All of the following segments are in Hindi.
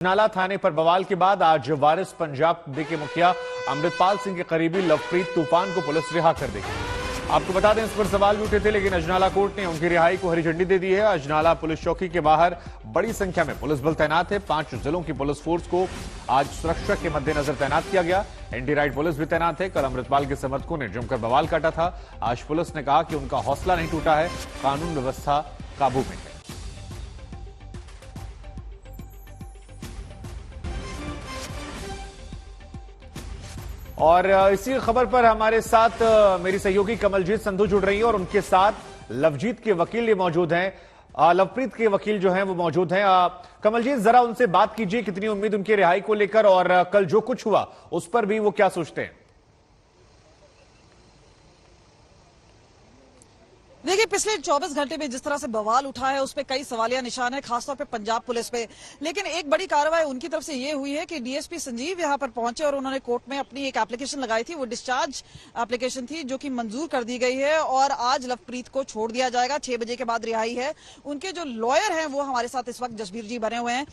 नाला थाने पर बवाल के बाद आज वारिस पंजाब के मुखिया अमृतपाल सिंह के करीबी लवप्रीत तूफान को पुलिस रिहा कर देगी। आपको बता दें, इस पर सवाल भी उठे थे, लेकिन अजनाला कोर्ट ने उनकी रिहाई को हरी झंडी दे दी है। अजनाला पुलिस चौकी के बाहर बड़ी संख्या में पुलिस बल तैनात है। 5 जिलों की पुलिस फोर्स को आज सुरक्षा के मद्देनजर तैनात किया गया। एंटी राइट पुलिस भी तैनात है। कल अमृतपाल के समर्थकों ने जमकर बवाल काटा था। आज पुलिस ने कहा कि उनका हौसला नहीं टूटा है, कानून व्यवस्था काबू में है। और इसी खबर पर हमारे साथ मेरी सहयोगी कमलजीत संधू जुड़ रही है और उनके साथ लवजीत के वकील ये मौजूद हैं। लवप्रीत के वकील जो हैं वो मौजूद हैं। कमलजीत, जरा उनसे बात कीजिए, कितनी उम्मीद उनकी रिहाई को लेकर और कल जो कुछ हुआ उस पर भी वो क्या सोचते हैं? देखिए, पिछले 24 घंटे में जिस तरह से बवाल उठा है उस पर कई सवालिया निशान है, खासतौर पे पंजाब पुलिस पे। लेकिन एक बड़ी कार्रवाई उनकी तरफ से ये हुई है कि डीएसपी संजीव यहां पर पहुंचे और उन्होंने कोर्ट में अपनी एक एप्लीकेशन लगाई थी। वो डिस्चार्ज एप्लीकेशन थी जो कि मंजूर कर दी गई है और आज लवप्रीत को छोड़ दिया जाएगा। 6 बजे के बाद रिहाई है। उनके जो लॉयर हैं वो हमारे साथ इस वक्त जसबीर जी बने हुए हैं।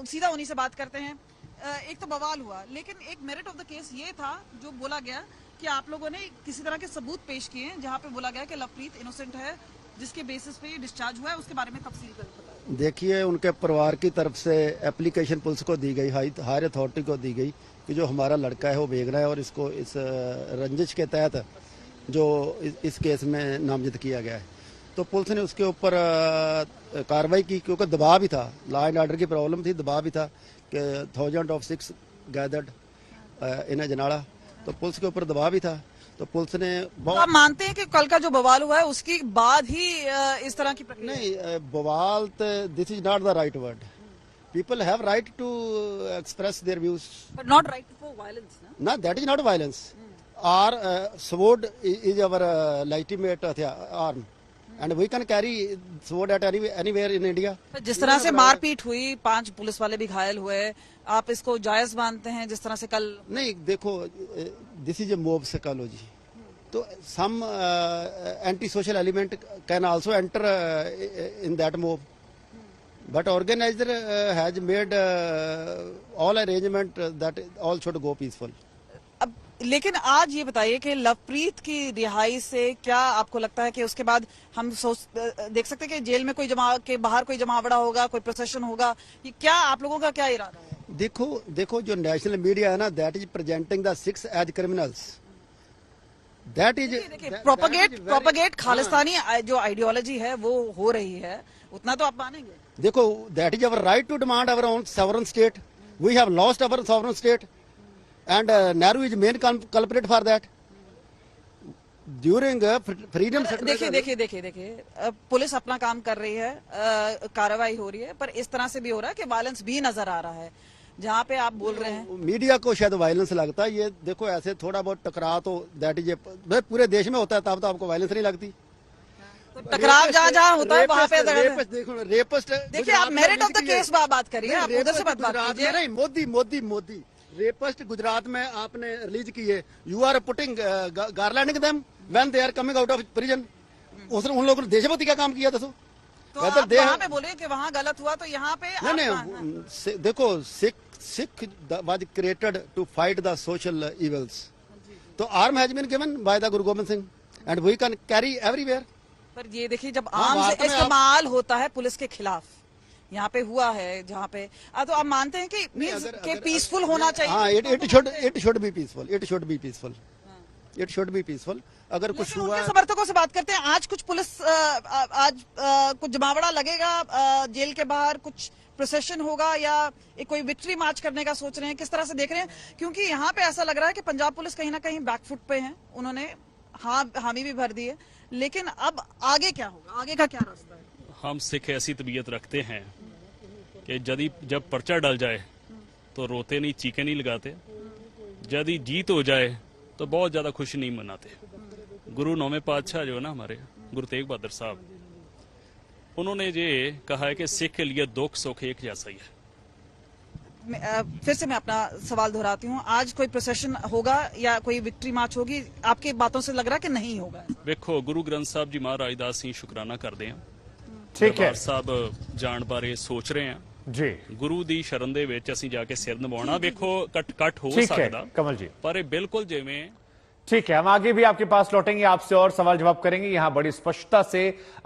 सीधा उन्हीं से बात करते हैं। एक तो बवाल हुआ, लेकिन एक मेरिट ऑफ द केस ये था जो बोला गया कि आप लोगों ने किसी तरह के सबूत पेश किए हैं जहां पे बोला गया कि लवप्रीत इनोसेंट है, जिसके बेसिस पे ये डिस्चार्ज हुआ है। उसके बारे में तफसील कर बताइए। देखिए, उनके परिवार की तरफ से एप्लीकेशन पुलिस को दी गई, हायर अथॉरिटी को दी गई कि जो हमारा लड़का है वो बेगना है और इसको इस रंजिश के तहत जो इस केस में नामजद किया गया है। तो पुलिस ने उसके ऊपर कार्रवाई की, क्योंकि दबाव भी था, लॉ एंड ऑर्डर की प्रॉब्लम थी, दबाव भी था कि 1006 गैदर्ड इन अजनाला, तो पुलिस के ऊपर दबाव भी था। तो पुलिस ने तो आप मानते हैं कि कल का जो बवाल हुआ है उसके बाद ही इस तरह की प्रक्रिया? नहीं, बवाल, this is not the right word. People have right to express their views, but not right for violence ना, that is not violence. Our sword is our legitimate arm, and we can carry sword at anywhere in India. जिस तरह से मारपीट हुई, 5 पुलिस वाले भी घायल हुए, आप इसको जायज मानते हैं? जिस तरह से कल नहीं, देखो, this is a mob psychology, तो some anti-social element can also enter in that mob, but organizer has made all arrangement that all should go peaceful. लेकिन आज ये बताइए कि लवप्रीत की रिहाई से क्या आपको लगता है कि उसके बाद हम देख सकते हैं कि जेल में के बाहर कोई जमावड़ा होगा, कोई प्रोसेशन होगा? क्या आप लोगों का क्या इरादा है? देखो जो नेशनल मीडिया है ना, that is presenting the 6 as criminals, that is propagate Khalistani जो आइडियोलॉजी है वो हो रही है, उतना तो आप मानेंगे? देखो, that is our right to demand our own sovereign state. We have lost our sovereign state and Nehru is main culprit for that during freedom. देखिए, पुलिस अपना काम कर रही है, कार्रवाई हो रही है, पर इस तरह से भी हो रहा है कि वायलेंस भी नजर आ रहा है जहाँ पे आप बोल रहे हैं। मीडिया को शायद वायलेंस लगता है, ये देखो ऐसे थोड़ा बहुत टकराव तो दैट इज पूरे देश में होता है, तब तो आपको वायलेंस नहीं लगती। तो टकराव जहाँ होता है वहाँ पे देखो, रेपिस्ट। देखिए, आप मेरिट ऑफ द केस बात करिए, आप उधर से बात कीजिए। नहीं, मोदी रेपिस्ट गुजरात में आपने रिलीज किए, you are putting garlanding them when they are coming out of prison. उन लोगों ने देशभक्ति का काम किया, दसो। तो आप वहाँ पे बोले कि वहाँ गलत हुआ, तो यहाँ पे नहीं, देखो, Sikh was created to fight the social evils, तो arm has been given by the Guru Gobind Singh and we can carry everywhere. पर ये देखिए, जब आर्म्स इस्तेमाल होता है पुलिस के खिलाफ, यहाँ पे हुआ है जहाँ पे, तो आप मानते हैं कि पीसफुल होना चाहिए? हाँ, इट शुड बी पीसफुल। अगर कुछ हुआ, समर्थकों से बात करते हैं। आज कुछ पुलिस कुछ जमावड़ा लगेगा जेल के बाहर, कुछ प्रोसेशन होगा या एक कोई विक्ट्री मार्च करने का सोच रहे हैं? किस तरह से देख रहे हैं? क्योंकि यहाँ पे ऐसा लग रहा है कि पंजाब पुलिस कहीं ना कहीं बैकफुट पे है, उन्होंने हामी भी भर दी है, लेकिन अब आगे क्या होगा, आगे का क्या रास्ता है? हम सिख ऐसी तबीयत रखते हैं कि जब पर्चा डल जाए तो रोते नहीं, चीखे नहीं लगाते। यदि जीत हो जाए तो बहुत ज्यादा खुशी नहीं मनाते। गुरु 9वें पातशाह जो है ना हमारे गुरु तेग बहादुर साहब, उन्होंने ये कहा है कि सिख के लिए दुख सुख एक जैसा ही है। फिर से मैं अपना सवाल दोहराती हूँ, आज कोई प्रोसेशन होगा या कोई विक्ट्री मार्च होगी? आपकी बातों से लग रहा है कि नहीं होगा। देखो, गुरु ग्रंथ साहब जी महाराज दा असीं शुकराना करते हैं, ठीक है, साहब जान बारे सोच रहे हैं। जी ਗੁਰੂ ਦੀ ਸ਼ਰਨ ਦੇ ਵਿੱਚ ਅਸੀਂ ਜਾ ਕੇ ਸਿਰ ਨਿਵਾਉਣਾ ਵੇਖੋ ਕੱਟ ਹੋ ठीक है ਸਕਦਾ कमल जी, ਪਰ ਇਹ ਬਿਲਕੁਲ ਜਿਵੇਂ ठीक है। हम आगे भी आपके पास लौटेंगे, आपसे और सवाल जवाब करेंगे। यहां बड़ी स्पष्टता से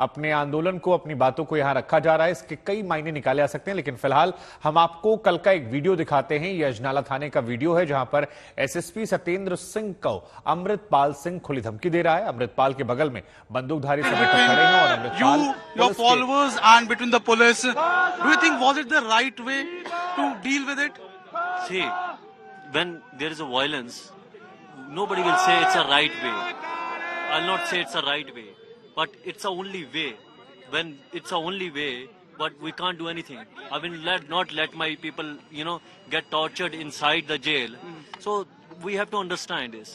अपने आंदोलन को, अपनी बातों को यहां रखा जा रहा है। इसके कई मायने निकाले जा सकते हैं, लेकिन फिलहाल हम आपको कल का एक वीडियो दिखाते हैं। यह अजनाला थाने का वीडियो है जहां पर एसएसपी सत्येंद्र सिंह को अमृतपाल सिंह खुली धमकी दे रहा है। अमृतपाल के बगल में बंदूकधारी समर्थक खड़े हैं और Amritpal your followers and between the police, do you think was it the right way to deal with it? See, when there is a violence, nobody will say it's a right way. I'll not say it's a right way, but it's a only way. When it's a only way, but we can't do anything. I mean, not let my people, get tortured inside the jail. So we have to understand this.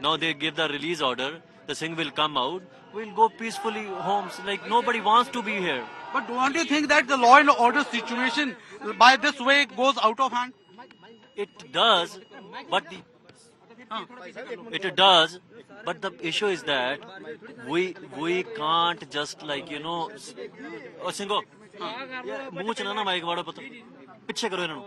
Now they give the release order. The thing will come out. We'll go peacefully homes. Like nobody wants to be here. But don't you think that the law and order situation by this way goes out of hand? It does, but it does, but the issue is that we can't just oh Singo, मुंह च ना माइक वाड़ो पता पीछे करो इन्हों